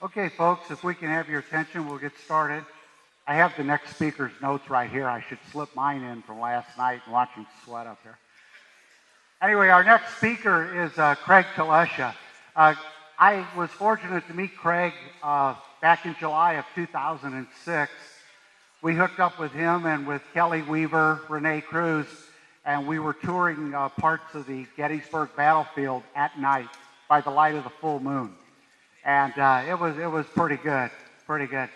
Okay, folks, if we can have your attention, we'll get started. I have the next speaker's notes right here. I should slip mine in from last night and watch him sweat up here. Anyway, our next speaker is Craigtelesha. I was fortunate to meet Craig back in July of 2006. We hooked up with him and with Kelly Weaver, Renee Cruz, and we were touring parts of the Gettysburg battlefield at night by the light of the full moon. And it was pretty good, pretty good.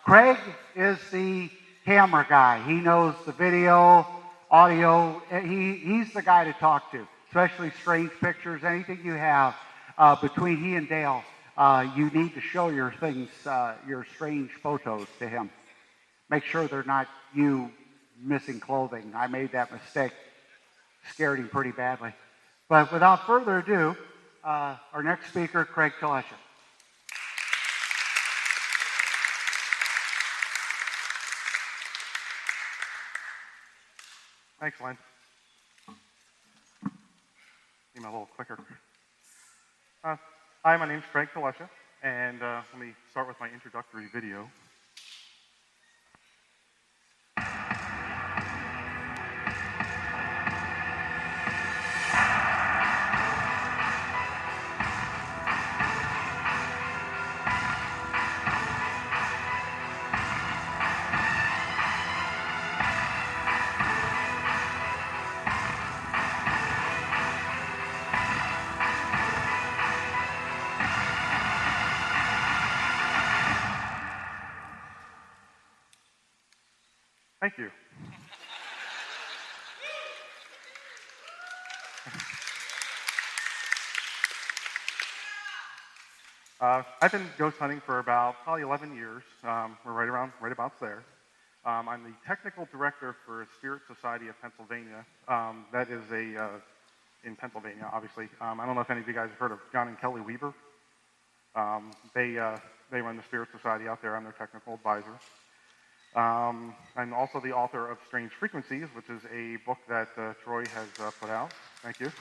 Craig is the camera guy. He knows the video, audio. He's the guy to talk to, especially strange pictures, anything you have. Between he and Dale, you need to show your things, your strange photos to him. Make sure they're not you missing clothing. I made that mistake. Scared him pretty badly. But without further ado, our next speaker, Craigtelesha. Thanks, Len. Need my little clicker. Hi, my name's Craigtelesha, and let me start with my introductory video. Thank you. I've been ghost hunting for about probably 11 years. We're right about there. I'm the technical director for Spirit Society of Pennsylvania. That is in Pennsylvania, obviously. I don't know if any of you guys have heard of John and Kelly Weaver. They run the Spirit Society out there. I'm their technical advisor. I'm also the author of Strange Frequencies, which is a book that Troy has put out. Thank you.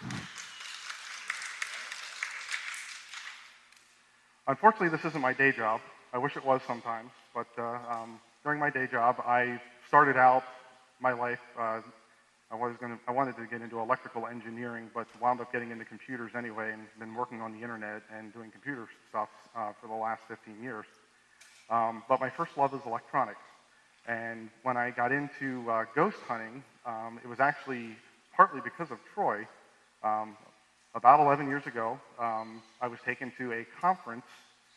Unfortunately, this isn't my day job. I wish it was sometimes, but during my day job, I started out my life. I wanted to get into electrical engineering, but wound up getting into computers anyway, and been working on the internet and doing computer stuff for the last 15 years. But my first love is electronics. And when I got into ghost hunting, it was actually partly because of Troy. About 11 years ago, I was taken to a conference.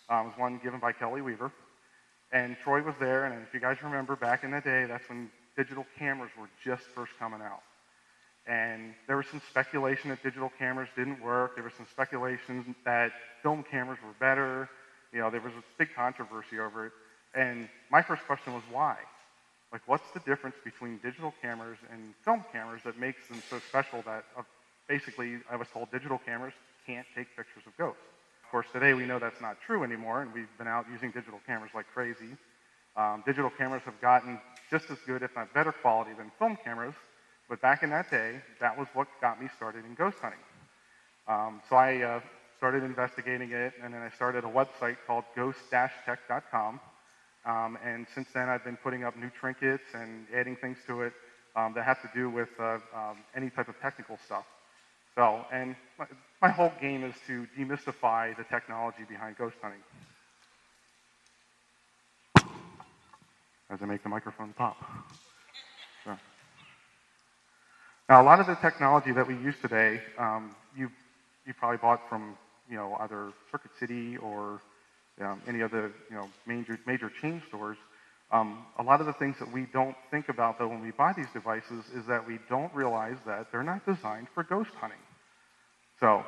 It was one given by Kelly Weaver. And Troy was there, and if you guys remember, back in the day, that's when digital cameras were just first coming out. And there was some speculation that digital cameras didn't work. There was some speculation that film cameras were better. You know, there was a big controversy over it. And my first question was, why? Like, what's the difference between digital cameras and film cameras that makes them so special that basically I was told digital cameras can't take pictures of ghosts? Of course, today we know that's not true anymore, and we've been out using digital cameras like crazy. Digital cameras have gotten just as good, if not better quality than film cameras, but back in that day, that was what got me started in ghost hunting. So I started investigating it, and then I started a website called ghost-tech.com. And since then, I've been putting up new trinkets and adding things to it that have to do with any type of technical stuff. So, and my whole game is to demystify the technology behind ghost hunting. As I make the microphone pop. So. Now, a lot of the technology that we use today, you probably bought from either Circuit City or any of the major chain stores. A lot of the things that we don't think about, though, when we buy these devices is that we don't realize that they're not designed for ghost hunting. So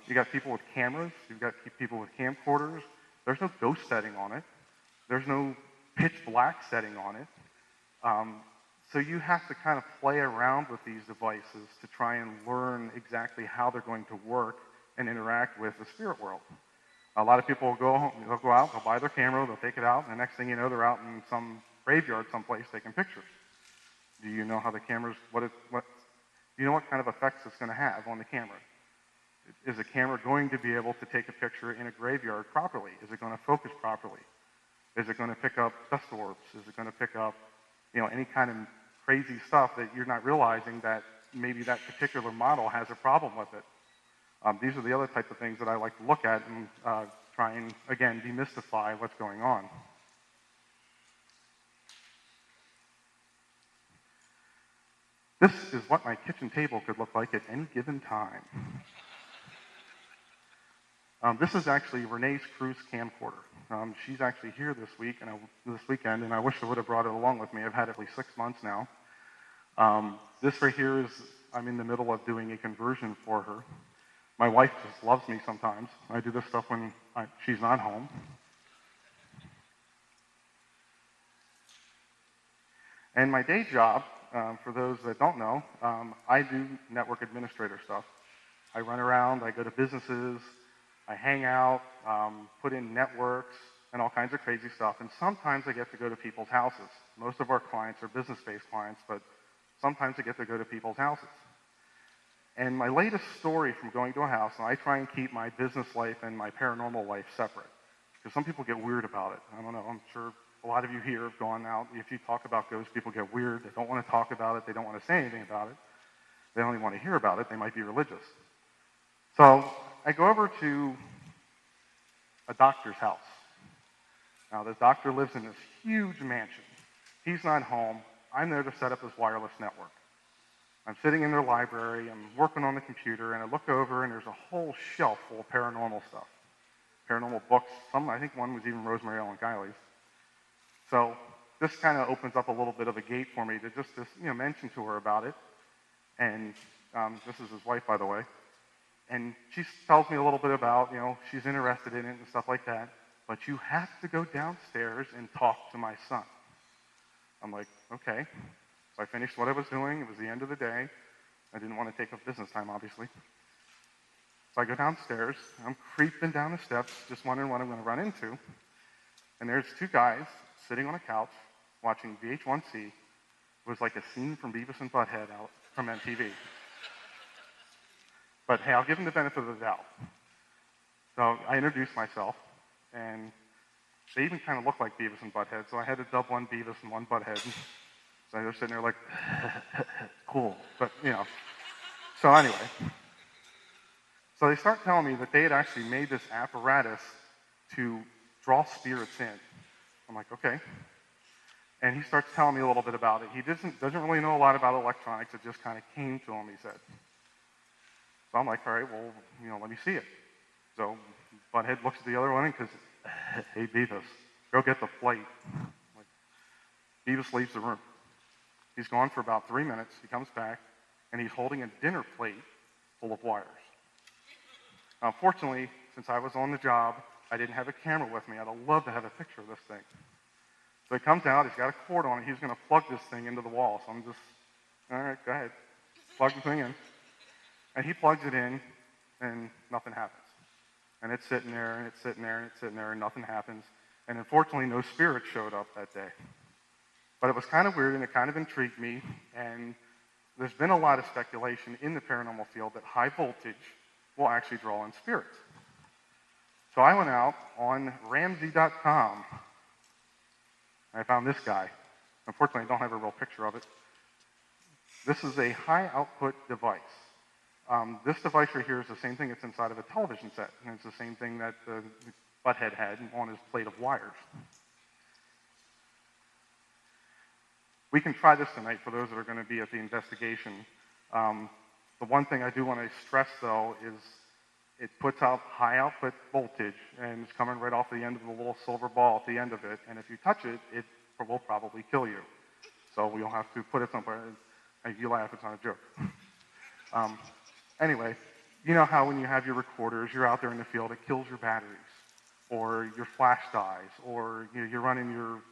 you got people with cameras, you've got people with camcorders. There's no ghost setting on it. There's no pitch black setting on it. So you have to kind of play around with these devices to try and learn exactly how they're going to work and interact with the spirit world. A lot of people will go home, they'll go out, they'll buy their camera, they'll take it out, and the next thing you know, they're out in some graveyard someplace taking pictures. Do you know how the cameras, do you know what kind of effects it's going to have on the camera? Is a camera going to be able to take a picture in a graveyard properly? Is it going to focus properly? Is it going to pick up dust orbs? Is it going to pick up, any kind of crazy stuff that you're not realizing that maybe that particular model has a problem with it? These are the other type of things that I like to look at and try and, again, demystify what's going on. This is what my kitchen table could look like at any given time. This is actually Renee's cruise camcorder. She's actually here this weekend, and I wish I would have brought it along with me. I've had it for 6 months now. This right here is, I'm in the middle of doing a conversion for her. My wife just loves me sometimes. I do this stuff when she's not home. And my day job, for those that don't know, I do network administrator stuff. I run around, I go to businesses, I hang out, put in networks, and all kinds of crazy stuff. And sometimes I get to go to people's houses. Most of our clients are business-based clients, but sometimes I get to go to people's houses. And my latest story from going to a house, and I try and keep my business life and my paranormal life separate, because some people get weird about it. I don't know, I'm sure a lot of you here have gone out. If you talk about ghosts, people get weird. They don't want to talk about it. They don't want to say anything about it. They don't even want to hear about it. They might be religious. So I go over to a doctor's house. Now, this doctor lives in this huge mansion. He's not home. I'm there to set up his wireless network. I'm sitting in their library. I'm working on the computer, and I look over, and there's a whole shelf full of paranormal stuff. Paranormal books. I think one was even Rosemary Ellen Guiley's. So this kind of opens up a little bit of a gate for me to just mention to her about it. And this is his wife, by the way. And she tells me a little bit about, she's interested in it and stuff like that. But you have to go downstairs and talk to my son. I'm like, okay. So I finished what I was doing. It was the end of the day. I didn't want to take up business time, obviously. So I go downstairs. I'm creeping down the steps, just wondering what I'm going to run into. And there's two guys sitting on a couch watching VH1C. It was like a scene from Beavis and Butthead out from MTV. But hey, I'll give them the benefit of the doubt. So I introduced myself, and they even kind of looked like Beavis and Butthead, so I had to dub one Beavis and one Butthead. So they were sitting there like, cool. But, So anyway. So they start telling me that they had actually made this apparatus to draw spirits in. I'm like, okay. And he starts telling me a little bit about it. He doesn't really know a lot about electronics. It just kind of came to him, he said. So I'm like, all right, well, let me see it. So Butthead looks at the other one and goes, hey, Beavis, go get the plate. Like, Beavis leaves the room. He's gone for about 3 minutes. He comes back, and he's holding a dinner plate full of wires. Now, fortunately, since I was on the job, I didn't have a camera with me. I'd have loved to have a picture of this thing. So he comes out. He's got a cord on it. He's going to plug this thing into the wall. So I'm just, all right, go ahead. Plug the thing in. And he plugs it in, and nothing happens. And it's sitting there, and it's sitting there, and it's sitting there, and nothing happens. And unfortunately, no spirits showed up that day. But it was kind of weird, and it kind of intrigued me. And there's been a lot of speculation in the paranormal field that high voltage will actually draw in spirits. So I went out on Ramsey.com. I found this guy. Unfortunately, I don't have a real picture of it. This is a high output device. This device right here is the same thing that's inside of a television set, and it's the same thing that the Butthead had on his plate of wires. We can try this tonight for those that are going to be at the investigation. The one thing I do want to stress, though, is it puts out high output voltage, and it's coming right off the end of the little silver ball at the end of it, and if you touch it, it will probably kill you. So we'll have to put it somewhere. If you laugh, it's not a joke. Anyway, you know how when you have your recorders, you're out there in the field, it kills your batteries, or your flash dies, or you're running your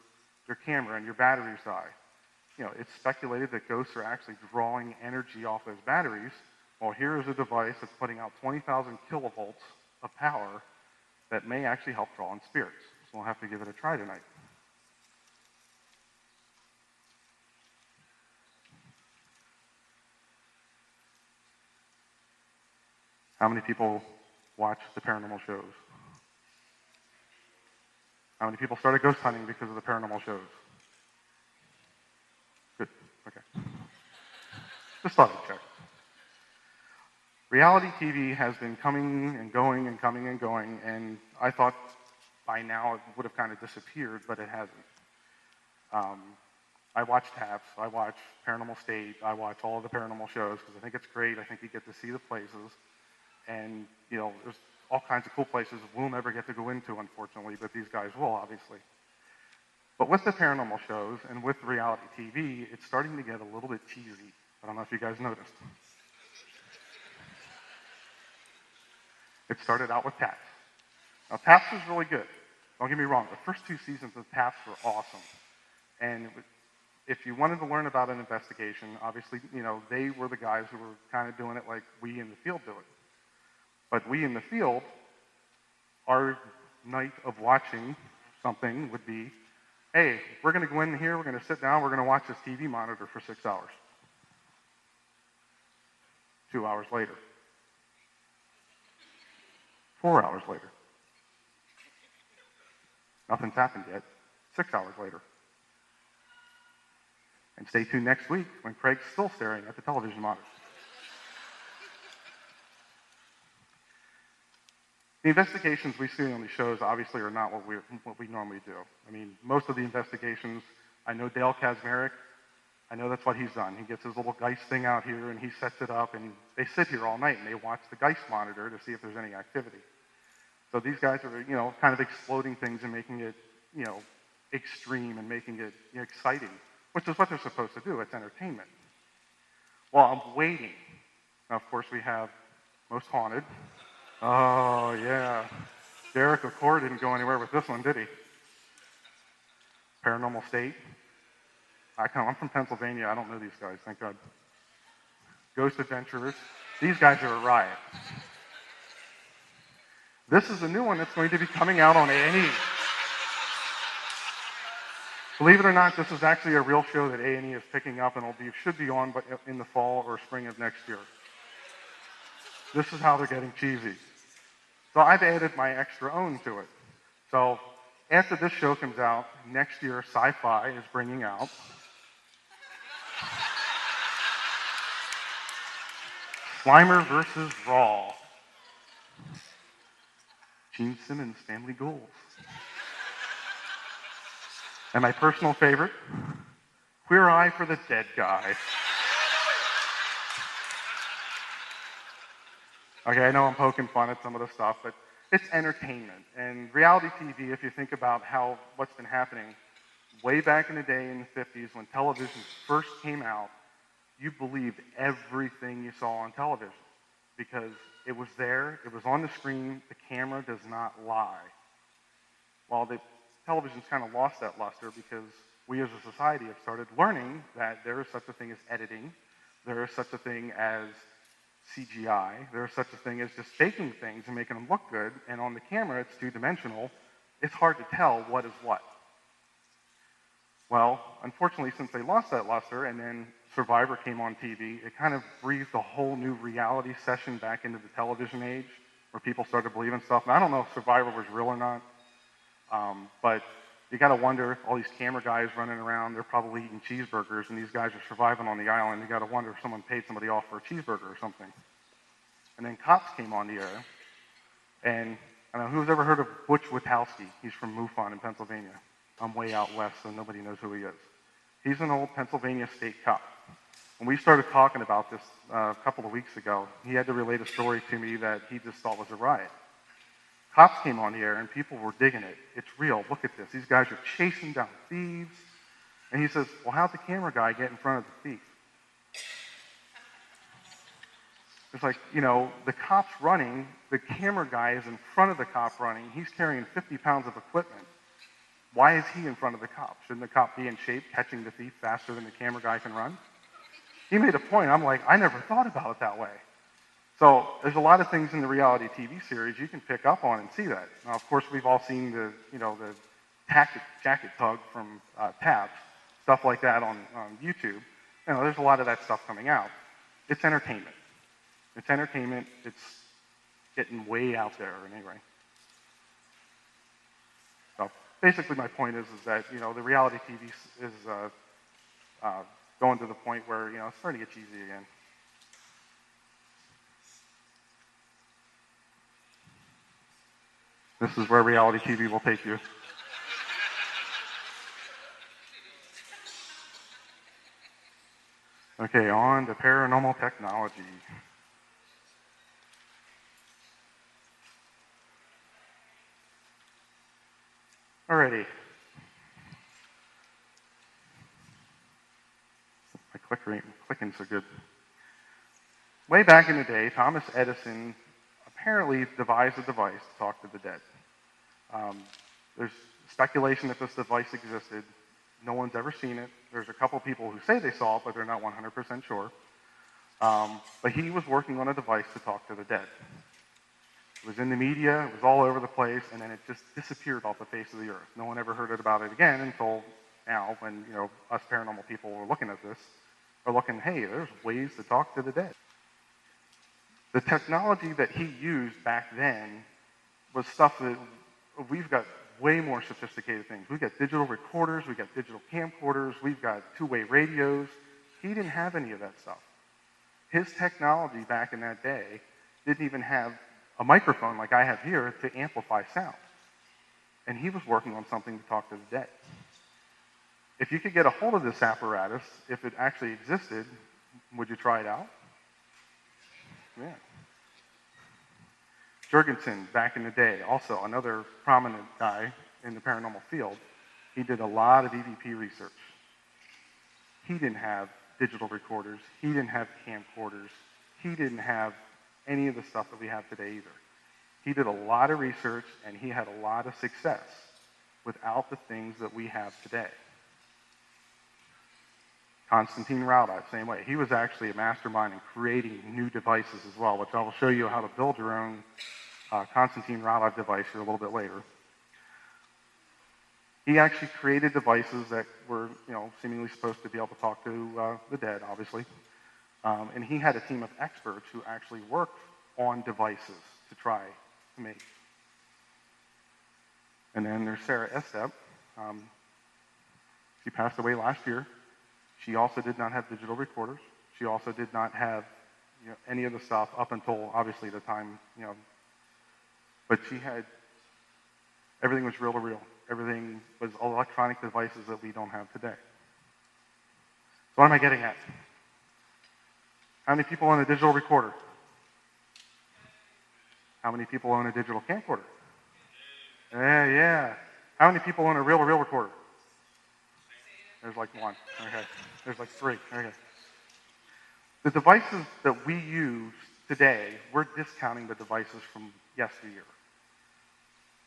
camera and your batteries die. It's speculated that ghosts are actually drawing energy off those batteries. Well, here is a device that's putting out 20,000 kilovolts of power that may actually help draw in spirits. So we'll have to give it a try tonight. How many people watch the paranormal shows? How many people started ghost hunting because of the paranormal shows? Good. Okay. Just thought I'd check. Reality TV has been coming and going and coming and going, and I thought by now it would have kind of disappeared, but it hasn't. I watch TAPS, I watch Paranormal State, I watch all of the paranormal shows because I think it's great. I think you get to see the places, and there's all kinds of cool places we'll never get to go into, unfortunately, but these guys will, obviously. But with the paranormal shows and with reality TV, it's starting to get a little bit cheesy. I don't know if you guys noticed. It started out with TAPS. Now, TAPS was really good. Don't get me wrong. The first 2 seasons of TAPS were awesome. And if you wanted to learn about an investigation, obviously, they were the guys who were kind of doing it like we in the field do it. But we in the field, our night of watching something would be, hey, we're going to go in here, we're going to sit down, we're going to watch this TV monitor for 6 hours. 2 hours later. 4 hours later. Nothing's happened yet. 6 hours later. And stay tuned next week when Craig's still staring at the television monitor. The investigations we see on these shows obviously are not what we normally do. I mean, most of the investigations, I know Dale Kazmarek, I know that's what he's done. He gets his little Geist thing out here and he sets it up and they sit here all night and they watch the Geist monitor to see if there's any activity. So these guys are, kind of exploding things and making it, extreme and making it exciting, which is what they're supposed to do. It's entertainment. Well, I'm waiting. Now, of course, we have Most Haunted. Oh, yeah. Derek O'Core didn't go anywhere with this one, did he? Paranormal State. I'm from Pennsylvania. I don't know these guys, thank God. Ghost Adventurers. These guys are a riot. This is a new one that's going to be coming out on A&E. Believe it or not, this is actually a real show that A&E is picking up and should be on in the fall or spring of next year. This is how they're getting cheesy. So I've added my extra own to it. So after this show comes out, next year Sci-Fi is bringing out Slimer versus Raw. Gene Simmons' Family Goals. And my personal favorite, Queer Eye for the Dead Guy. Okay, I know I'm poking fun at some of the stuff, but it's entertainment. And reality TV, if you think about what's been happening, way back in the day in the 50s when television first came out, you believed everything you saw on television because it was there, it was on the screen, the camera does not lie. Well, the television's kind of lost that luster because we as a society have started learning that there is such a thing as editing, there is such a thing as CGI, there is such a thing as just faking things and making them look good, and on the camera it's two-dimensional, it's hard to tell what is what. Well, unfortunately, since they lost that luster and then Survivor came on TV, it kind of breathed a whole new reality session back into the television age where people started believing stuff. And I don't know if Survivor was real or not, but you got to wonder, all these camera guys running around, they're probably eating cheeseburgers, and these guys are surviving on the island. You got to wonder if someone paid somebody off for a cheeseburger or something. And then Cops came on the air, and I don't know, who's ever heard of Butch Witowski? He's from MUFON in Pennsylvania. I'm way out west, so nobody knows who he is. He's an old Pennsylvania state cop. When we started talking about this a couple of weeks ago, he had to relate a story to me that he just thought was a riot. Cops came on the air, and people were digging it. It's real. Look at this. These guys are chasing down thieves. And he says, well, how'd the camera guy get in front of the thief? It's like, the cop's running, the camera guy is in front of the cop running, he's carrying 50 pounds of equipment. Why is he in front of the cop? Shouldn't the cop be in shape, catching the thief faster than the camera guy can run? He made a point. I'm like, I never thought about it that way. So there's a lot of things in the reality TV series you can pick up on and see that. Now, of course, we've all seen the jacket tug from TAPS, stuff like that on YouTube. There's a lot of that stuff coming out. It's entertainment. It's entertainment. It's getting way out there anyway. So basically my point is that, the reality TV is going to the point where, it's starting to get cheesy again. This is where reality TV will take you. Okay, on to paranormal technology. Alrighty. My clicking so good. Way back in the day, Thomas Edison apparently devised a device to talk to the dead. There's speculation that this device existed. No one's ever seen it. There's a couple people who say they saw it, but they're not 100% sure. But he was working on a device to talk to the dead. It was in the media, it was all over the place, and then it just disappeared off the face of the earth. No one ever heard about it again until now when, us paranormal people were looking at this. We're looking, hey, there's ways to talk to the dead. The technology that he used back then was stuff that we've got way more sophisticated things. We've got digital recorders, we've got digital camcorders, we've got two-way radios. He didn't have any of that stuff. His technology back in that day didn't even have a microphone like I have here to amplify sound. And he was working on something to talk to the dead. If you could get a hold of this apparatus, if it actually existed, would you try it out? Yeah. Jurgensen, back in the day, also another prominent guy in the paranormal field, he did a lot of EVP research. He didn't have digital recorders. He didn't have camcorders. He didn't have any of the stuff that we have today either. He did a lot of research, and he had a lot of success without the things that we have today. Konstantin Raudive, same way. He was actually a mastermind in creating new devices as well, which I will show you how to build your own Konstantin Raudive device here a little bit later. He actually created devices that were, seemingly supposed to be able to talk to the dead, obviously. And he had a team of experts who actually worked on devices to try to make. And then there's Sarah Estep. She passed away last year. She also did not have digital recorders. She also did not have any of the stuff up until, obviously, the time, But she had, everything was reel to reel. Everything was electronic devices that we don't have today. So what am I getting at? How many people own a digital recorder? How many people own a digital camcorder? Yeah. How many people own a reel-to-reel recorder? There's like one. Okay. There's like three. Okay. The devices that we use today, we're discounting the devices from yesteryear.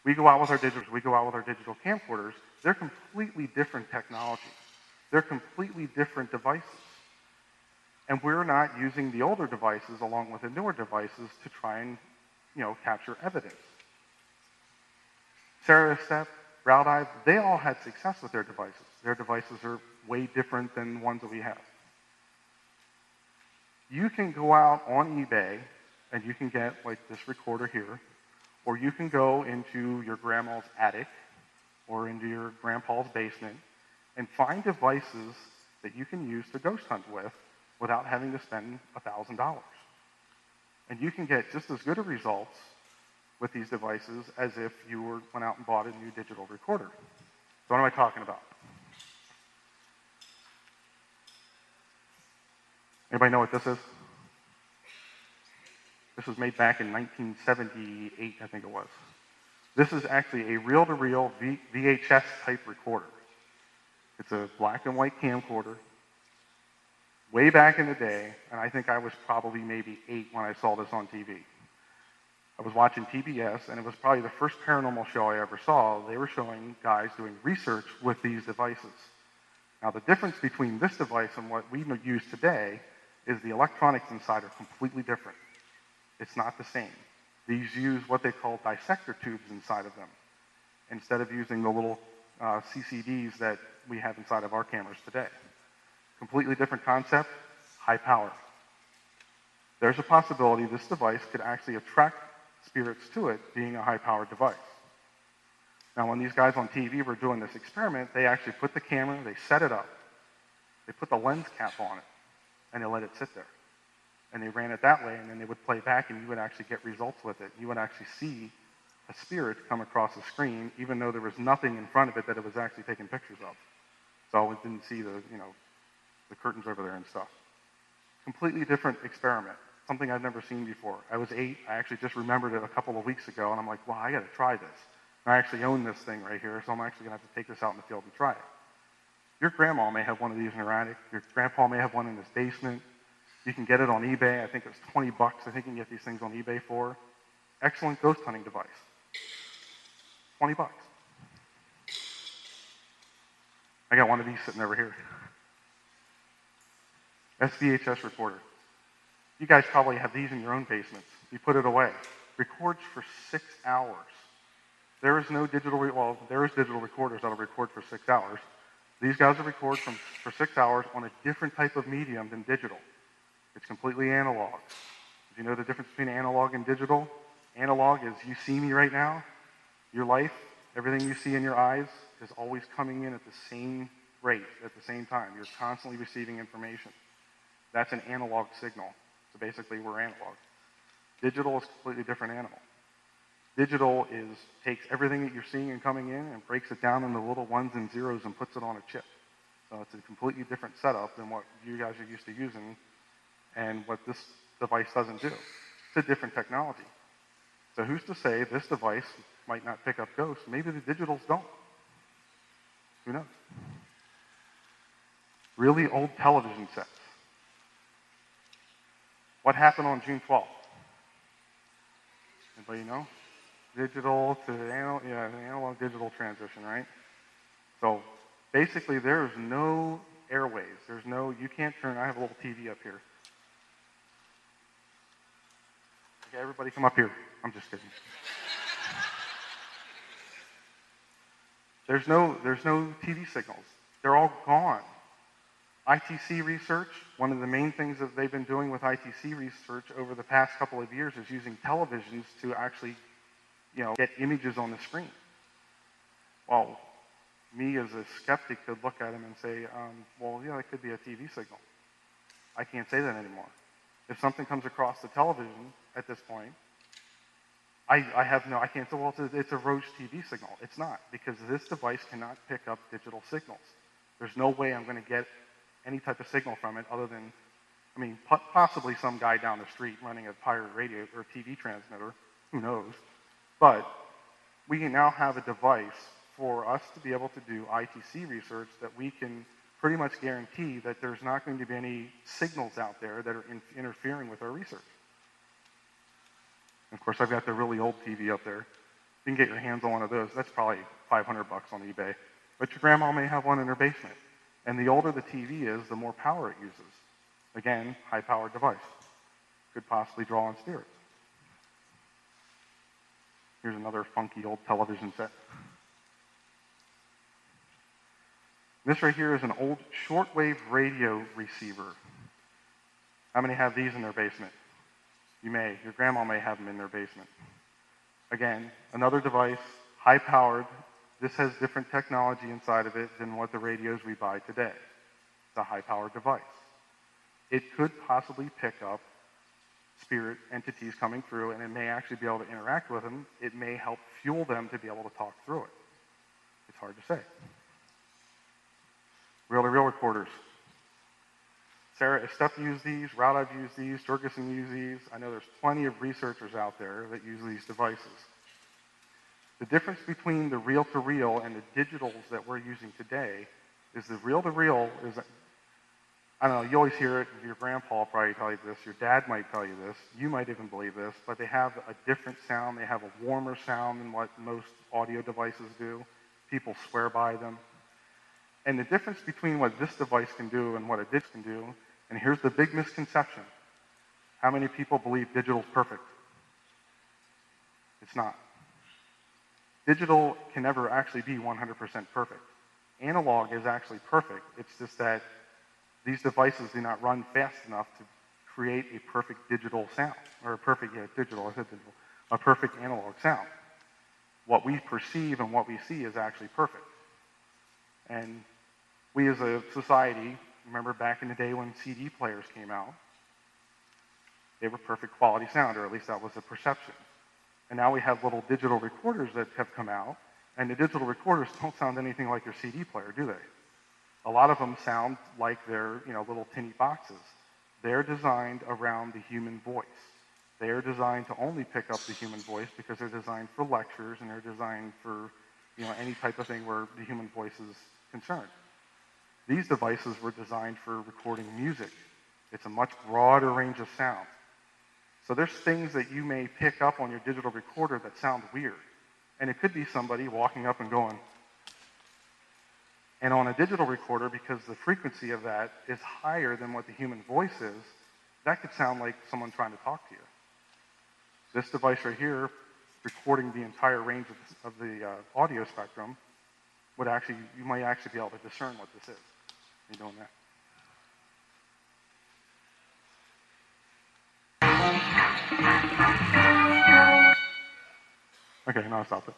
We go out with our digital camcorders. They're completely different technology. They're completely different devices. And we're not using the older devices along with the newer devices to try and, capture evidence. Sarah Estep, Raudive, they all had success with their devices. Their devices are way different than the ones that we have. You can go out on eBay and you can get like this recorder here, or you can go into your grandma's attic or into your grandpa's basement and find devices that you can use to ghost hunt with without having to spend $1,000. And you can get just as good of results with these devices as if you went out and bought a new digital recorder. So what am I talking about? Anybody know what this is? This was made back in 1978, I think it was. This is actually a reel-to-reel VHS type recorder. It's a black and white camcorder. Way back in the day, and I think I was probably maybe 8 when I saw this on TV. I was watching PBS, and it was probably the first paranormal show I ever saw. They were showing guys doing research with these devices. Now, the difference between this device and what we use today is the electronics inside are completely different. It's not the same. These use what they call dissector tubes inside of them, instead of using the little CCDs that we have inside of our cameras today. Completely different concept, high power. There's a possibility this device could actually attract spirits to it being a high-powered device. Now, when these guys on TV were doing this experiment, they actually put the camera, they set it up, they put the lens cap on it, and they let it sit there. And they ran it that way, and then they would play back, and you would actually get results with it. You would actually see a spirit come across the screen, even though there was nothing in front of it that it was actually taking pictures of. So it didn't see the curtains over there and stuff. Completely different experiment, something I've never seen before. I was 8. I actually just remembered it a couple of weeks ago, and I'm like, wow, I got to try this. And I actually own this thing right here, so I'm actually going to have to take this out in the field and try it. Your grandma may have one of these in her attic. Your grandpa may have one in his basement. You can get it on eBay. I think it's $20. I think you can get these things on eBay for. Excellent ghost hunting device. $20. I got one of these sitting over here. SVHS recorder. You guys probably have these in your own basements. You put it away. Records for 6 hours. There is no digital, there is digital recorders that'll record for 6 hours. These guys will record for 6 hours on a different type of medium than digital. It's completely analog. If you know the difference between analog and digital, analog is you see me right now, your life, everything you see in your eyes is always coming in at the same rate, at the same time. You're constantly receiving information. That's an analog signal. So basically, we're analog. Digital is a completely different animal. Digital takes everything that you're seeing and coming in and breaks it down into little ones and zeros and puts it on a chip. So it's a completely different setup than what you guys are used to using and what this device doesn't do. It's a different technology. So who's to say this device might not pick up ghosts? Maybe the digitals don't. Who knows? Really old television sets. What happened on June 12th? Anybody know? Digital to analog digital transition, right? So basically there's no airways. You can't turn, I have a little TV up here. Okay, everybody come up here. I'm just kidding. There's no TV signals. They're all gone. ITC research, one of the main things that they've been doing with ITC research over the past couple of years is using televisions to actually, get images on the screen. Well, me as a skeptic could look at them and say, it could be a TV signal. I can't say that anymore. If something comes across the television at this point, I can't say, it's a Roche TV signal. It's not, because this device cannot pick up digital signals. There's no way I'm going to get any type of signal from it other than, possibly some guy down the street running a pirate radio or TV transmitter, who knows. But we can now have a device for us to be able to do ITC research that we can pretty much guarantee that there's not going to be any signals out there that are interfering with our research. Of course, I've got the really old TV up there. You can get your hands on one of those. That's probably $500 on eBay. But your grandma may have one in her basement. And the older the TV is, the more power it uses. Again, high-powered device. Could possibly draw on spirits. Here's another funky old television set. This right here is an old shortwave radio receiver. How many have these in their basement? You may. Your grandma may have them in their basement. Again, another device, high-powered. This has different technology inside of it than what the radios we buy today. It's a high-powered device. It could possibly pick up spirit entities coming through, and it may actually be able to interact with them. It may help fuel them to be able to talk through it. It's hard to say. Reel-to-reel recorders. Sarah, Steph used these, Rowd, I've used these, Jurgensen used these. I know there's plenty of researchers out there that use these devices. The difference between the reel-to-reel and the digitals that we're using today is the reel-to-reel is, I don't know, you always hear it, your grandpa will probably tell you this, your dad might tell you this, you might even believe this, but they have a different sound, they have a warmer sound than what most audio devices do. People swear by them. And the difference between what this device can do and what a digital can do, and here's the big misconception. How many people believe digital is perfect? It's not. Digital can never actually be 100% perfect. Analog is actually perfect. It's just that these devices do not run fast enough to create a perfect digital sound, or a perfect, digital, I said digital, a perfect analog sound. What we perceive and what we see is actually perfect. And we as a society, remember back in the day when CD players came out, they were perfect quality sound, or at least that was the perception. And now we have little digital recorders that have come out, and the digital recorders don't sound anything like your CD player, do they? A lot of them sound like they're, little tinny boxes. They're designed around the human voice. They are designed to only pick up the human voice because they're designed for lectures and they're designed for, any type of thing where the human voice is concerned. These devices were designed for recording music. It's a much broader range of sound. So there's things that you may pick up on your digital recorder that sound weird. And it could be somebody walking up and going. And on a digital recorder, because the frequency of that is higher than what the human voice is, that could sound like someone trying to talk to you. This device right here, recording the entire range of the audio spectrum, you might actually be able to discern what this is. You're doing that. Okay, now I stopped it.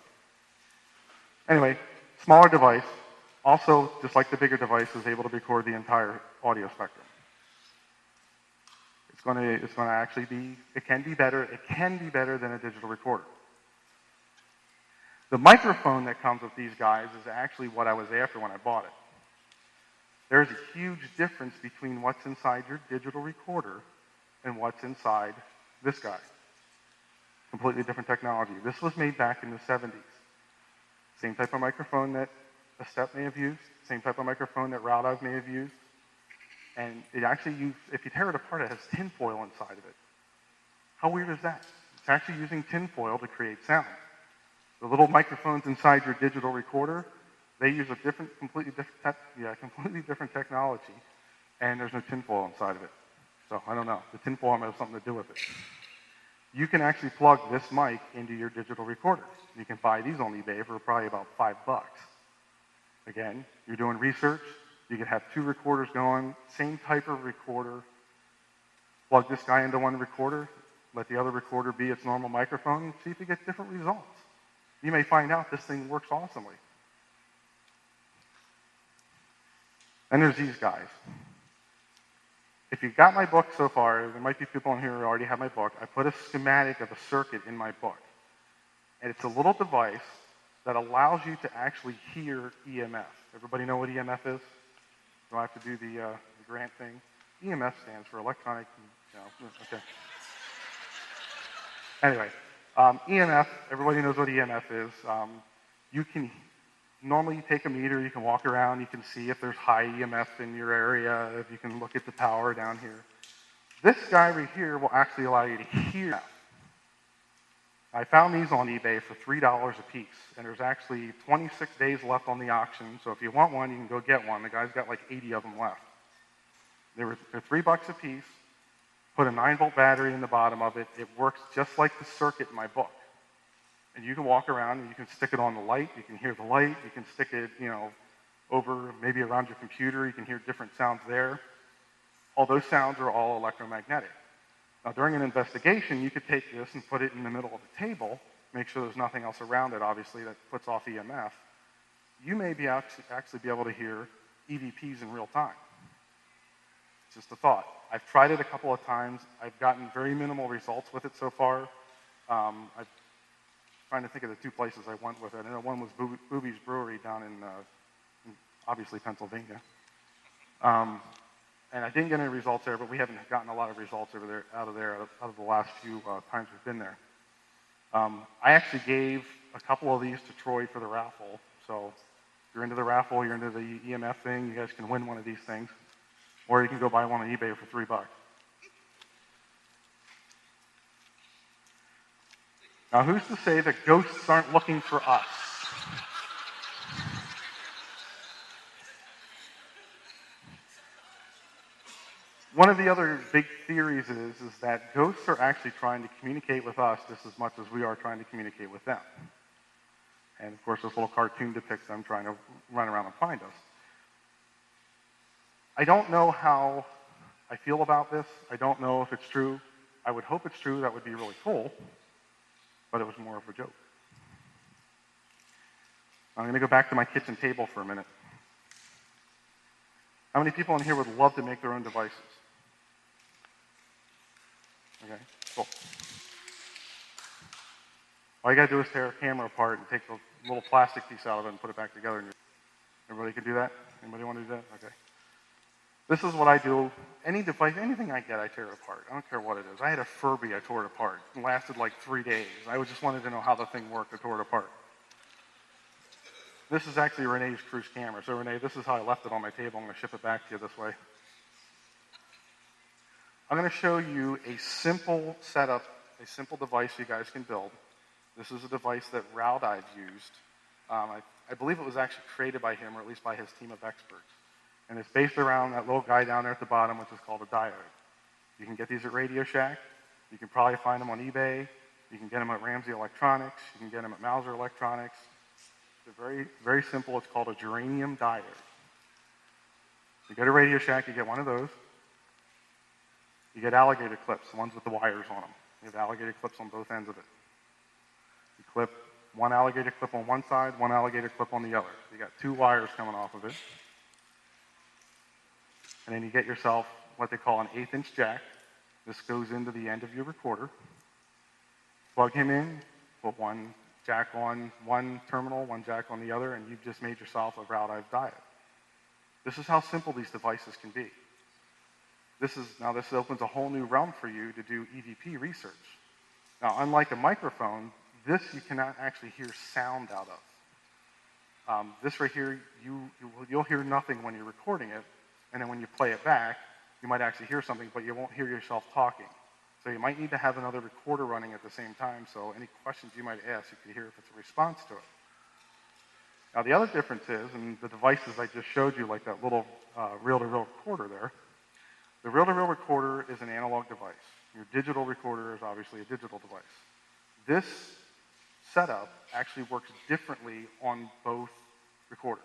Anyway, smaller device, also, just like the bigger device, is able to record the entire audio spectrum. It's going to actually be, it can be better than a digital recorder. The microphone that comes with these guys is actually what I was after when I bought it. There's a huge difference between what's inside your digital recorder and what's inside this guy. Completely different technology. This was made back in the 70s. Same type of microphone that a step may have used, same type of microphone that Rowdog may have used. And it actually if you tear it apart, it has tinfoil inside of it. How weird is that? It's actually using tinfoil to create sound. The little microphones inside your digital recorder, they use a completely different technology, and there's no tinfoil inside of it. So I don't know. The tinfoil might have something to do with it. You can actually plug this mic into your digital recorder. You can buy these on eBay for probably about $5. Again, you're doing research. You can have two recorders going, same type of recorder. Plug this guy into one recorder, let the other recorder be its normal microphone, see if you get different results. You may find out this thing works awesomely. And there's these guys. If you've got my book so far, there might be people in here who already have my book. I put a schematic of a circuit in my book. And it's a little device that allows you to actually hear EMF. Everybody know what EMF is? Do I have to do the grant thing? EMF stands for electronic, okay. Anyway, EMF, everybody knows what EMF is. You can normally take a meter, you can walk around, you can see if there's high EMF in your area, if you can look at the power down here. This guy right here will actually allow you to hear. I found these on eBay for $3 a piece, and there's actually 26 days left on the auction, so if you want one, you can go get one. The guy's got like 80 of them left. They're $3 a piece. Put a 9-volt battery in the bottom of it. It works just like the circuit in my book. And you can walk around and you can stick it on the light. You can hear the light. You can stick it, over maybe around your computer. You can hear different sounds there. All those sounds are all electromagnetic. Now, during an investigation, you could take this and put it in the middle of the table, make sure there's nothing else around it, obviously, that puts off EMF. You may be actually be able to hear EVPs in real time. It's just a thought. I've tried it a couple of times. I've gotten very minimal results with it so far. I'm trying to think of the two places I went with it. I know one was Booby's Brewery down in obviously, Pennsylvania. And I didn't get any results there, but we haven't gotten a lot of results out of the last few times we've been there. I actually gave a couple of these to Troy for the raffle. So if you're into the raffle, you're into the EMF thing, you guys can win one of these things. Or you can go buy one on eBay for $3. Now, who's to say that ghosts aren't looking for us? One of the other big theories is that ghosts are actually trying to communicate with us just as much as we are trying to communicate with them. And of course, this little cartoon depicts them trying to run around and find us. I don't know how I feel about this. I don't know if it's true. I would hope it's true. That would be really cool. but it was more of a joke. I'm going to go back to my kitchen table for a minute. How many people in here would love to make their own devices? Okay, cool. All you got to do is tear a camera apart and take the little plastic piece out of it and put it back together. Everybody can do that? Anybody want to do that? Okay. This is what I do. Any device, anything I get, I tear apart. I don't care what it is. I had a Furby, I tore it apart. It lasted like 3 days. I just wanted to know how the thing worked. I tore it apart. This is actually Renee's cruise camera. So Renee, this is how I left it on my table. I'm going to ship it back to you this way. I'm going to show you a simple setup, a simple device you guys can build. This is a device that Raud I've used. I believe it was actually created by him, or at least by his team of experts. And it's based around that little guy down there at the bottom, which is called a diode. You can get these at Radio Shack. You can probably find them on eBay. You can get them at Ramsey Electronics. You can get them at Mauser Electronics. They're very, very simple. It's called a geranium diode. You go to Radio Shack, you get one of those. You get alligator clips, the ones with the wires on them. You have alligator clips on both ends of it. You clip one alligator clip on one side, one alligator clip on the other. You got 2 wires coming off of it. And then you get yourself what they call an 1/8-inch jack. This goes into the end of your recorder. Plug him in, put one jack on one terminal, one jack on the other, and you've just made yourself a Raud diode. This is how simple these devices can be. This opens a whole new realm for you to do EVP research. Now, unlike a microphone, this you cannot actually hear sound out of. This right here, you'll hear nothing when you're recording it, and then when you play it back, you might actually hear something, but you won't hear yourself talking. So you might need to have another recorder running at the same time, so any questions you might ask, you can hear if it's a response to it. Now, the other difference is, and the devices I just showed you, like that little reel-to-reel recorder there, the reel-to-reel recorder is an analog device. Your digital recorder is obviously a digital device. This setup actually works differently on both recorders.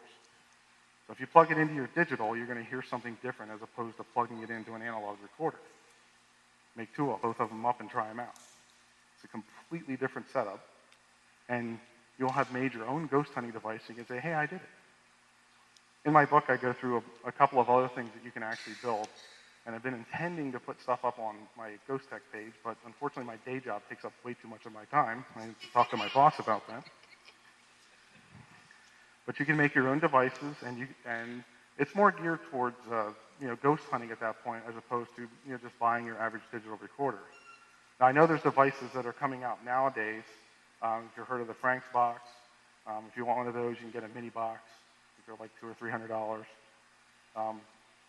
So if you plug it into your digital, you're going to hear something different as opposed to plugging it into an analog recorder. Make both of them up and try them out. It's a completely different setup, and you'll have made your own ghost hunting device. You can say, hey, I did it. In my book, I go through a couple of other things that you can actually build, and I've been intending to put stuff up on my Ghost Tech page, but unfortunately my day job takes up way too much of my time. I need to talk to my boss about that. But you can make your own devices, and it's more geared towards ghost hunting at that point, as opposed to just buying your average digital recorder. Now I know there's devices that are coming out nowadays. If you've heard of the Frank's box, if you want one of those, you can get a mini box. They're like $200 or $300.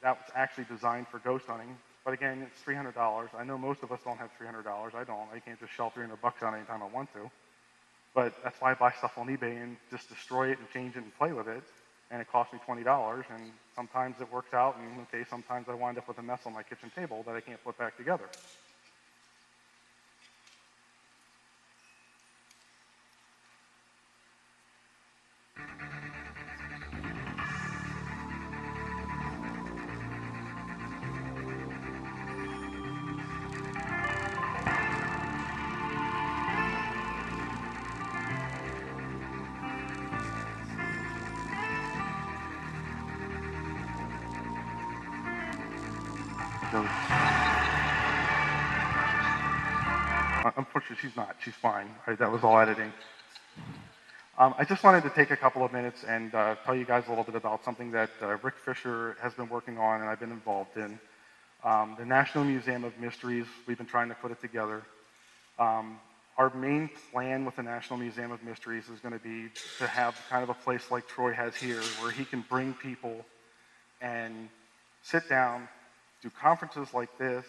That was actually designed for ghost hunting, but again, it's $300. I know most of us don't have $300. I don't. I can't just shell $300 out anytime I want to. But that's why I buy stuff on eBay and just destroy it and change it and play with it. And it costs me $20, and sometimes it works out, and okay, sometimes I wind up with a mess on my kitchen table that I can't put back together. Unfortunately, she's not. She's fine. That was all editing. I just wanted to take a couple of minutes and tell you guys a little bit about something that Rick Fisher has been working on and I've been involved in. The National Museum of Mysteries, we've been trying to put it together. Our main plan with the National Museum of Mysteries is going to be to have kind of a place like Troy has here, where he can bring people and sit down, do conferences like this,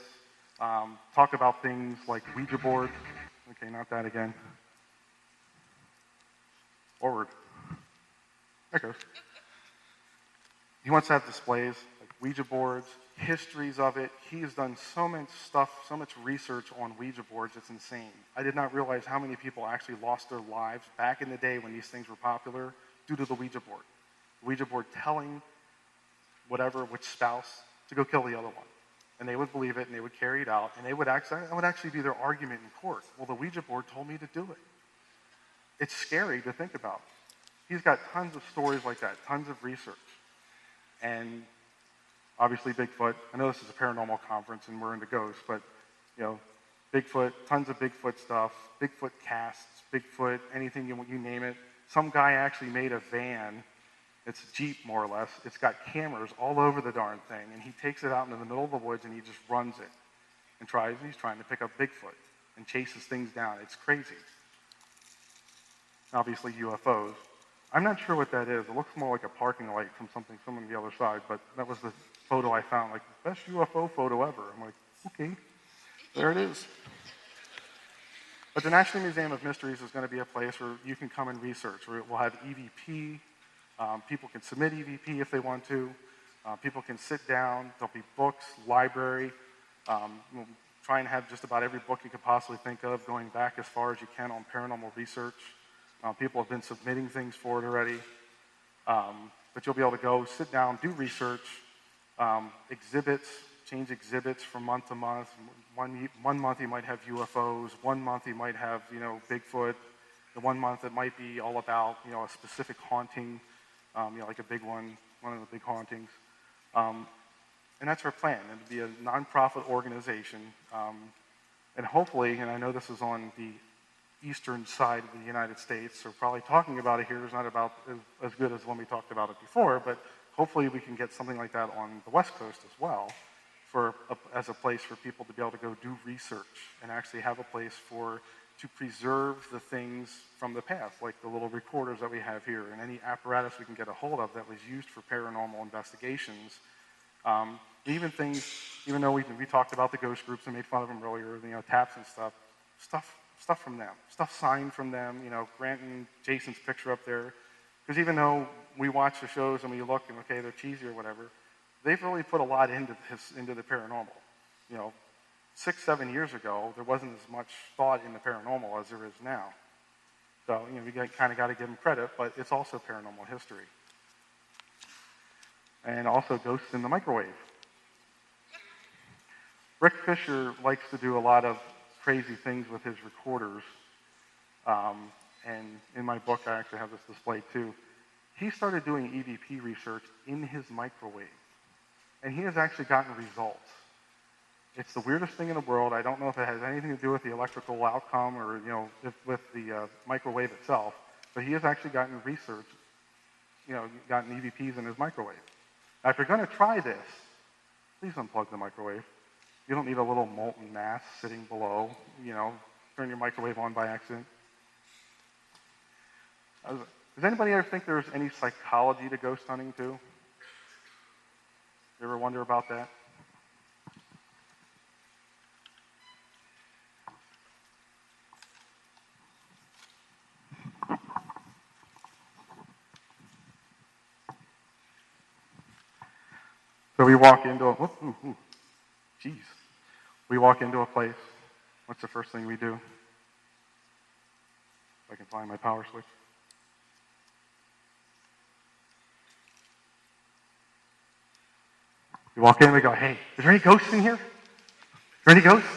talk about things like Ouija boards. Okay, not that again. Forward. There it goes. He wants to have displays like Ouija boards, histories of it. He's done so much stuff, so much research on Ouija boards, it's insane. I did not realize how many people actually lost their lives back in the day when these things were popular due to the Ouija board. The Ouija board telling which spouse to go kill the other one. And they would believe it, and they would carry it out, and that would actually be their argument in court. Well, the Ouija board told me to do it. It's scary to think about. He's got tons of stories like that, tons of research. And obviously Bigfoot. I know this is a paranormal conference and we're into ghosts, but you know, Bigfoot, tons of Bigfoot stuff, Bigfoot casts, Bigfoot, anything you name it. Some guy actually made a van. It's a Jeep, more or less. It's got cameras all over the darn thing, and he takes it out into the middle of the woods and he just runs it and he's trying to pick up Bigfoot and chases things down. It's crazy. Obviously UFOs. I'm not sure what that is. It looks more like a parking light from someone on the other side, but that was the photo I found, like the best UFO photo ever. I'm like, okay, there it is. But the National Museum of Mysteries is going to be a place where you can come and research, where we'll have EVP. People can submit EVP if they want to. People can sit down. There'll be books, library. We'll try and have just about every book you could possibly think of, going back as far as you can on paranormal research. People have been submitting things for it already. But you'll be able to go, sit down, do research, exhibits, change exhibits from month to month. One month you might have UFOs. 1 month you might have, Bigfoot. The 1 month it might be all about, a specific haunting, like a big one of the big hauntings. And that's our plan. It'll be a nonprofit organization. And hopefully, and I know this is on the eastern side of the United States, so probably talking about it here is not about as good as when we talked about it before, but hopefully we can get something like that on the West Coast as well, as a place for people to be able to go do research and actually have a place to preserve the things from the past, like the little recorders that we have here and any apparatus we can get a hold of that was used for paranormal investigations. Even things, even though we talked about the ghost groups and made fun of them earlier, taps and stuff from them, stuff signed from them, Grant and Jason's picture up there. Because even though we watch the shows and we look and, okay, they're cheesy or whatever, they've really put a lot into the paranormal. 6-7 years ago, there wasn't as much thought in the paranormal as there is now. So, we kind of got to give them credit, but it's also paranormal history. And also ghosts in the microwave. Rick Fisher likes to do a lot of crazy things with his recorders. And in my book, I actually have this displayed too. He started doing EVP research in his microwave. And he has actually gotten results. It's the weirdest thing in the world. I don't know if it has anything to do with the electrical outcome or, with the microwave itself. But he has actually gotten research, gotten EVPs in his microwave. Now, if you're going to try this, please unplug the microwave. You don't need a little molten mass sitting below, turn your microwave on by accident. Does anybody ever think there's any psychology to ghost hunting too? You ever wonder about that? So we walk into we walk into a place. What's the first thing we do? If I can find my power switch. We walk in and we go, hey, is there any ghosts in here? Is there any ghosts?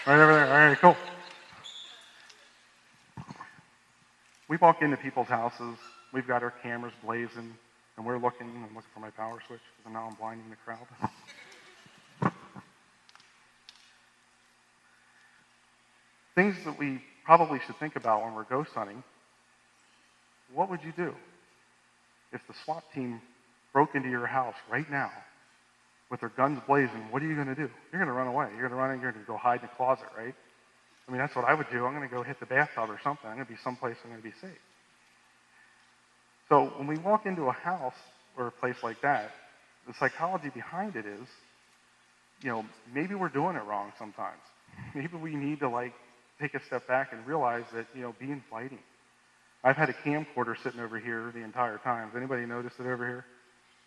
Right over there. All right, cool. We walk into people's houses. We've got our cameras blazing, and we're looking. I'm looking for my power switch because now I'm blinding the crowd. Things that we probably should think about when we're ghost hunting. What would you do if the SWAT team broke into your house right now with their guns blazing? What are you going to do? You're going to run away. You're going to run in. You're going to go hide in the closet, right? I mean, that's what I would do. I'm going to go hit the bathtub or something. I'm going to be someplace I'm going to be safe. So when we walk into a house or a place like that, the psychology behind it is, maybe we're doing it wrong sometimes. Maybe we need to take a step back and realize that, be inviting. I've had a camcorder sitting over here the entire time. Has anybody noticed it over here?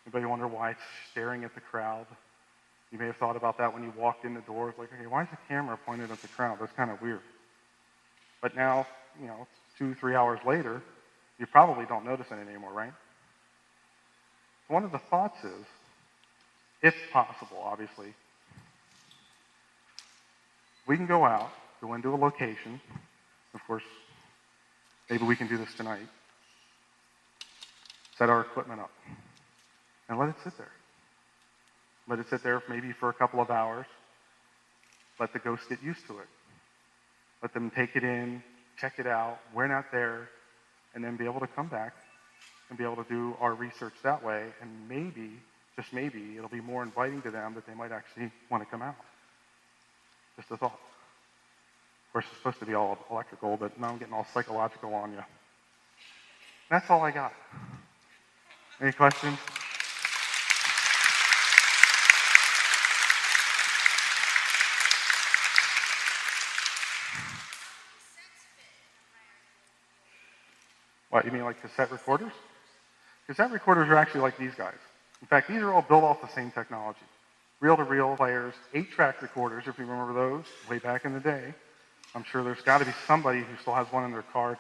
Anybody wonder why it's staring at the crowd? You may have thought about that when you walked in the door. It's like, okay, why is the camera pointed at the crowd? That's kind of weird. But now, 2-3 hours later, you probably don't notice it anymore, right? One of the thoughts is, if possible, obviously, we can go into a location, Of course, maybe we can do this tonight. Set our equipment up and let it sit there. Let it sit there maybe for a couple of hours. Let the ghosts get used to it. Let them take it in, check it out. We're not there. And then be able to come back and be able to do our research that way. And maybe, just maybe, it'll be more inviting to them that they might actually want to come out. Just a thought. Of course, it's supposed to be all electrical, but now I'm getting all psychological on you. That's all I got. Any questions? What, you mean like cassette recorders? Cassette recorders are actually like these guys. In fact, these are all built off the same technology. Reel-to-reel players, 8-track recorders, if you remember those, way back in the day. I'm sure there's got to be somebody who still has one in their car.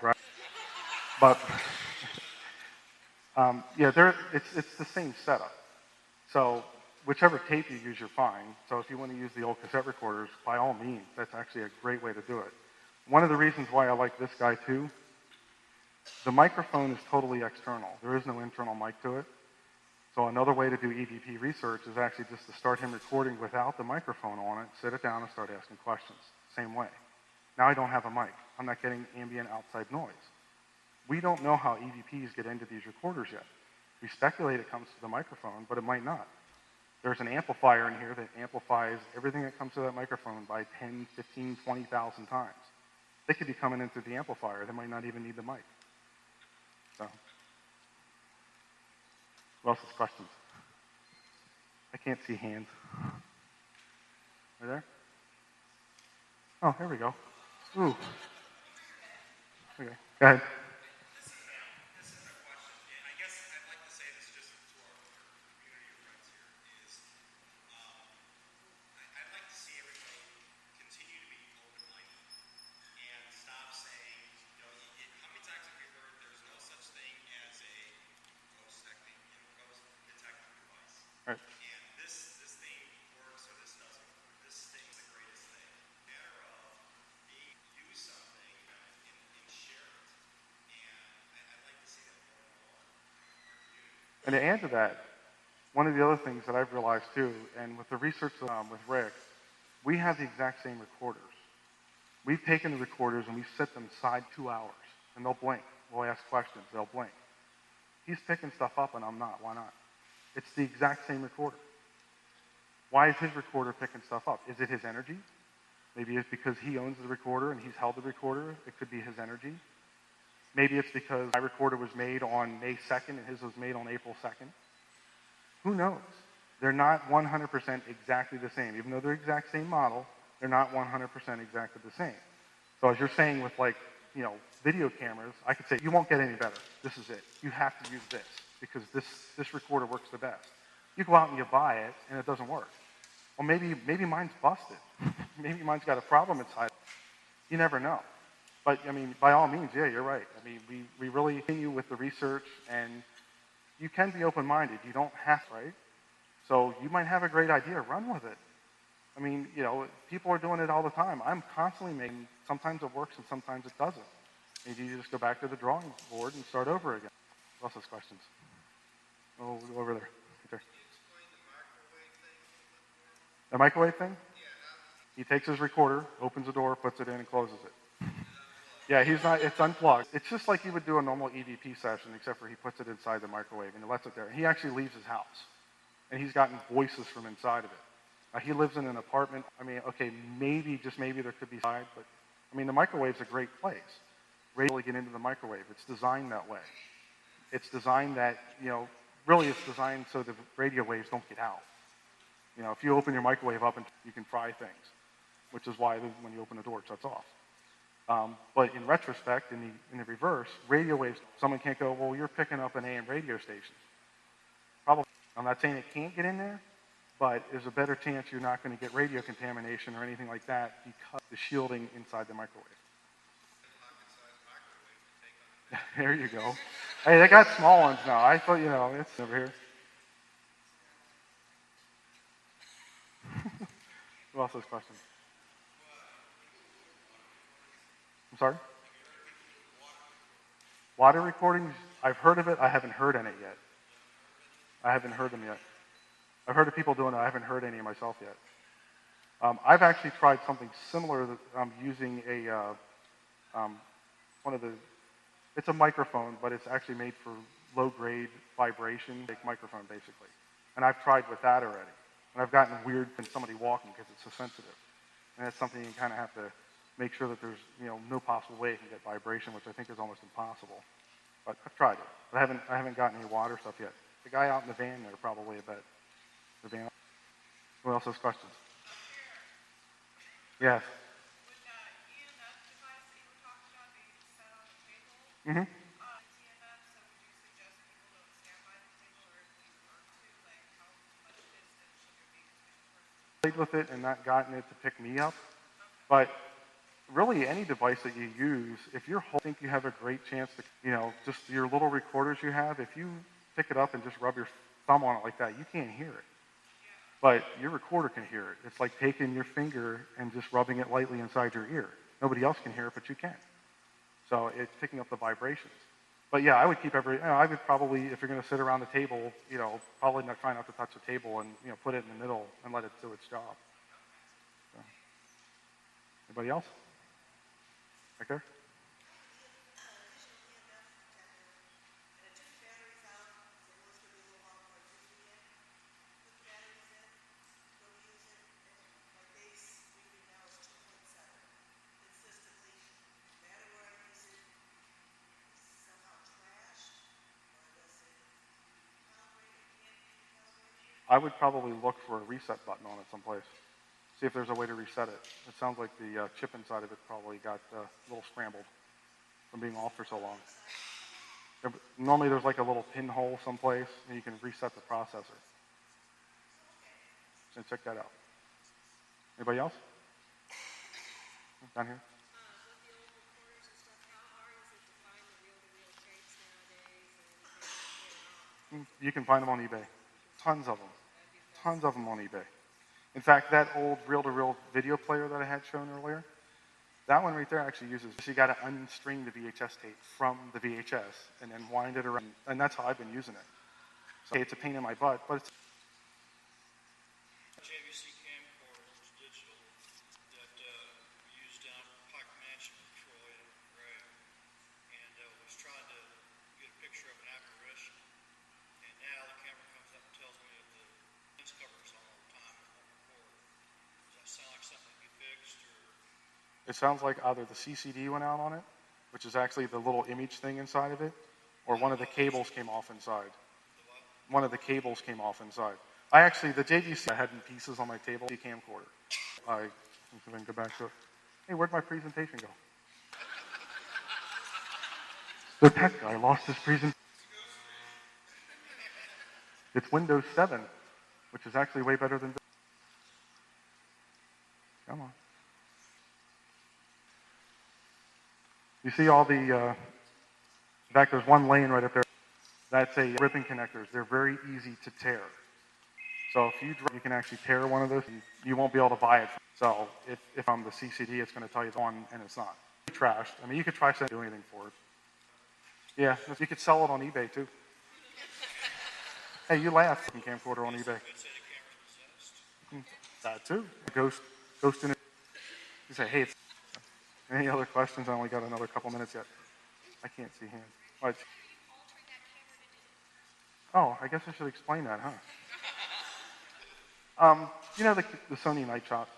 But, yeah, it's the same setup. So whichever tape you use, you're fine. So if you want to use the old cassette recorders, by all means, that's actually a great way to do it. One of the reasons why I like this guy, too, the microphone is totally external. There is no internal mic to it. So another way to do EVP research is actually just to start him recording without the microphone on it, sit it down, and start asking questions. Same way. Now I don't have a mic. I'm not getting ambient outside noise. We don't know how EVPs get into these recorders yet. We speculate it comes to the microphone, but it might not. There's an amplifier in here that amplifies everything that comes to that microphone by 10, 15, 20,000 times. They could be coming in through the amplifier. They might not even need the mic. So, who else has questions? I can't see hands. Are there? Oh, there we go. Ooh. Okay, go ahead. Right. And to add to that, one of the other things that I've realized too, and with the research with Rick, we have the exact same recorders. We've taken the recorders and we set them aside 2 hours, and they'll blink. We'll ask questions, they'll blink. He's picking stuff up and I'm not. Why not? It's the exact same recorder. Why is his recorder picking stuff up? Is it his energy? Maybe it's because he owns the recorder and he's held the recorder. It could be his energy. Maybe it's because my recorder was made on May 2nd and his was made on April 2nd. Who knows? They're not 100% exactly the same. Even though they're exact same model, they're not 100% exactly the same. So as you're saying with video cameras, I could say, you won't get any better. This is it. You have to use this because this recorder works the best. You go out and you buy it and it doesn't work. Well, maybe mine's busted. Maybe mine's got a problem inside. You never know. But, I mean, by all means, yeah, you're right. I mean, we really continue with the research, and you can be open-minded. You don't have to, right? So you might have a great idea. Run with it. I mean, people are doing it all the time. I'm constantly making, sometimes it works and sometimes it doesn't. Maybe you just go back to the drawing board and start over again. Who else has questions? Oh, we'll go over there. Right there. The microwave thing? He takes his recorder, opens the door, puts it in, and closes it. Yeah, it's unplugged. It's just like you would do a normal EVP session, except for he puts it inside the microwave and he lets it there. He actually leaves his house, and he's gotten voices from inside of it. He lives in an apartment. I mean, okay, maybe, just maybe there could be side, but I mean, the microwave's a great place. Really get into the microwave. It's designed that way. It's designed that, really it's designed so the radio waves don't get out. If you open your microwave up, and you can fry things, which is why when you open the door, it shuts off. But in retrospect, in the reverse, radio waves, someone can't go, well, you're picking up an AM radio station. Probably. I'm not saying it can't get in there, but there's a better chance you're not going to get radio contamination or anything like that because the shielding inside the microwave. There you go. Hey, they got small ones now. I thought, it's over here. Who else has questions? I'm sorry? Water recordings, I've heard of it. I haven't heard any yet. I haven't heard them yet. I've heard of people doing it. I haven't heard any myself yet. I've actually tried something similar using one of the, it's a microphone, but it's actually made for low-grade vibration, like microphone basically. And I've tried with that already. And I've gotten weird from somebody walking because it's so sensitive. And that's something you kind of have to make sure that there's no possible way it can get vibration, which I think is almost impossible. But I've tried it. But I haven't gotten any water stuff yet. The guy out in the van there probably, I bet. The van. Who else has questions? Yes. Mm-hmm. Played with it and not gotten it to pick me up, but really any device that you use, if you think you have a great chance to, just your little recorders you have, if you pick it up and just rub your thumb on it like that, you can't hear it. But your recorder can hear it. It's like taking your finger and just rubbing it lightly inside your ear. Nobody else can hear it, but you can. So it's picking up the vibrations. But yeah, I would keep I would probably, if you're going to sit around the table, probably try not to touch the table and, put it in the middle and let it do its job. So. Anybody else? Right there? I would probably look for a reset button on it someplace. See if there's a way to reset it. It sounds like the chip inside of it probably got a little scrambled from being off for so long. Normally there's like a little pinhole someplace and you can reset the processor. So check that out. Anybody else? Down here? You can find them on eBay. Tons of them. Tons of them on eBay. In fact, that old reel-to-reel video player that I had shown earlier, that one right there actually uses, so you got to unstring the VHS tape from the VHS and then wind it around. And that's how I've been using it. So it's a pain in my butt, but it's... JVC camcorders, digital, that we used down at Pike Mansion with Troy and Ray. And was trying to get a picture of an apparition. And now the camera comes up and tells me that the lens cover's on all the time and won't record. Does that sound like something to be fixed or? It sounds like either the CCD went out on it, which is actually the little image thing inside of it, or one of the cables came off inside. One of the cables came off inside. The JVC I had in pieces on my table, the camcorder. I can go back to it. Hey, where'd my presentation go? The tech guy lost his presentation. It's Windows 7, which is actually way better than... Come on. You see all the... in fact, there's one lane right up there. That's a ribbon connectors. They're very easy to tear. So if you can actually tear one of those, you won't be able to buy it. So if I'm the CCD, it's going to tell you the one, and it's not. Trashed. I mean, you could try to do anything for it. Yeah, you could sell it on eBay too. Hey, you laugh. Camcorder on eBay. That too. Ghost in it. You say, hey, any other questions? I only got another couple minutes yet. I can't see hands. What? Oh, I guess I should explain that, huh? The Sony Night Shot.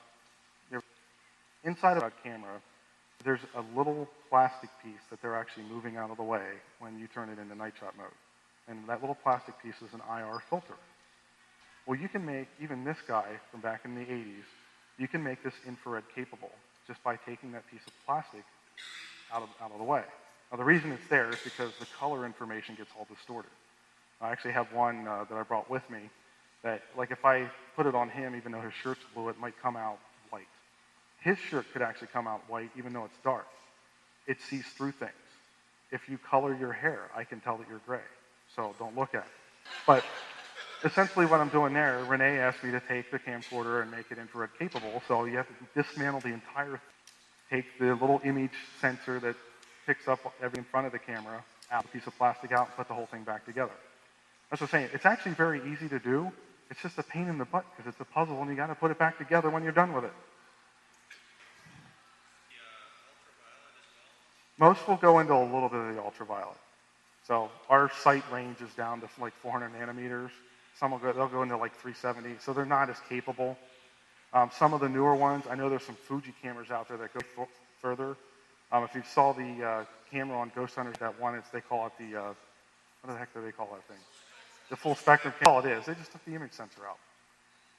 Inside of that camera, there's a little plastic piece that they're actually moving out of the way when you turn it into night shot mode. And that little plastic piece is an IR filter. Well, you can make, even this guy from back in the 80s, you can make this infrared capable just by taking that piece of plastic out of the way. Now, the reason it's there is because the color information gets all distorted. I actually have one that I brought with me that, like, if I put it on him, even though his shirt's blue, it might come out white. His shirt could actually come out white, even though it's dark. It sees through things. If you color your hair, I can tell that you're gray. So don't look at it. But essentially what I'm doing there, Renee asked me to take the camcorder and make it infrared capable. So you have to dismantle the entire thing. Take the little image sensor that picks up everything in front of the camera, out a piece of plastic out and put the whole thing back together. That's what I'm saying. It's actually very easy to do. It's just a pain in the butt because it's a puzzle and you got to put it back together when you're done with it. Most will go into a little bit of the ultraviolet. So our sight range is down to like 400 nanometers. Some will they'll go into like 370. So they're not as capable. Some of the newer ones, I know there's some Fuji cameras out there that go further. If you saw the camera on Ghost Hunters, that one, they call it the, what the heck do they call that thing? The full spectrum. That's all it is. They just took the image sensor out.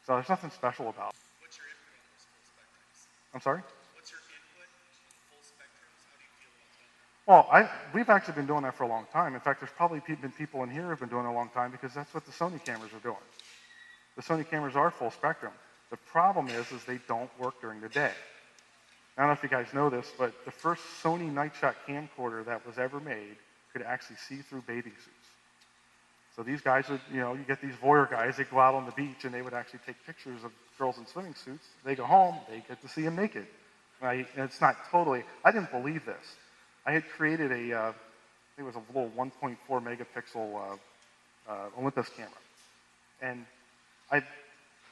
So there's nothing special about it. What's your input on those full spectrums? I'm sorry? What's your input on the full spectrums? How do you feel about that? Well, we've actually been doing that for a long time. In fact, there's probably been people in here who have been doing it a long time because that's what the Sony cameras are doing. The Sony cameras are full spectrum. The problem is they don't work during the day. I don't know if you guys know this, but the first Sony night shot camcorder that was ever made could actually see through bathing suits. So these guys would, you get these voyeur guys, they go out on the beach and they would actually take pictures of girls in swimming suits. They go home, they get to see them naked. And it's not totally, I didn't believe this. I had created I think it was a little 1.4 megapixel Olympus camera. And I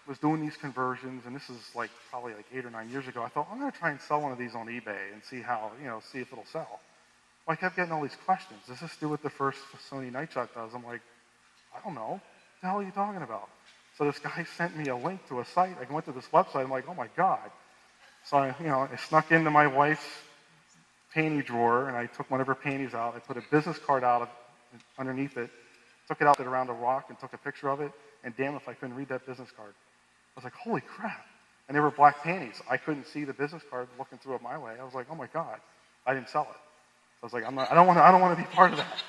was doing these conversions, and this is probably 8 or 9 years ago. I thought, I'm going to try and sell one of these on eBay and see how, see if it'll sell. Well, I kept getting all these questions. Does this do what the first Sony Night Shot does? I'm like, I don't know. What the hell are you talking about? So this guy sent me a link to a site. I went to this website. I'm like, oh my God. So I snuck into my wife's panty drawer, and I took one of her panties out. I put a business card out underneath it, took it out around a rock, and took a picture of it. And damn if I couldn't read that business card. I was like, holy crap. And they were black panties. I couldn't see the business card looking through it my way. I was like, oh my God. I didn't sell it. So I was like, I don't want to be part of that.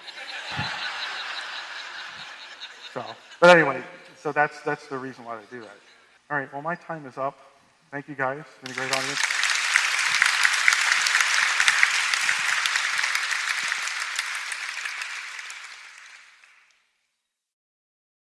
But anyway, so that's the reason why they do that. All right, well, my time is up. Thank you guys. It's been a great audience.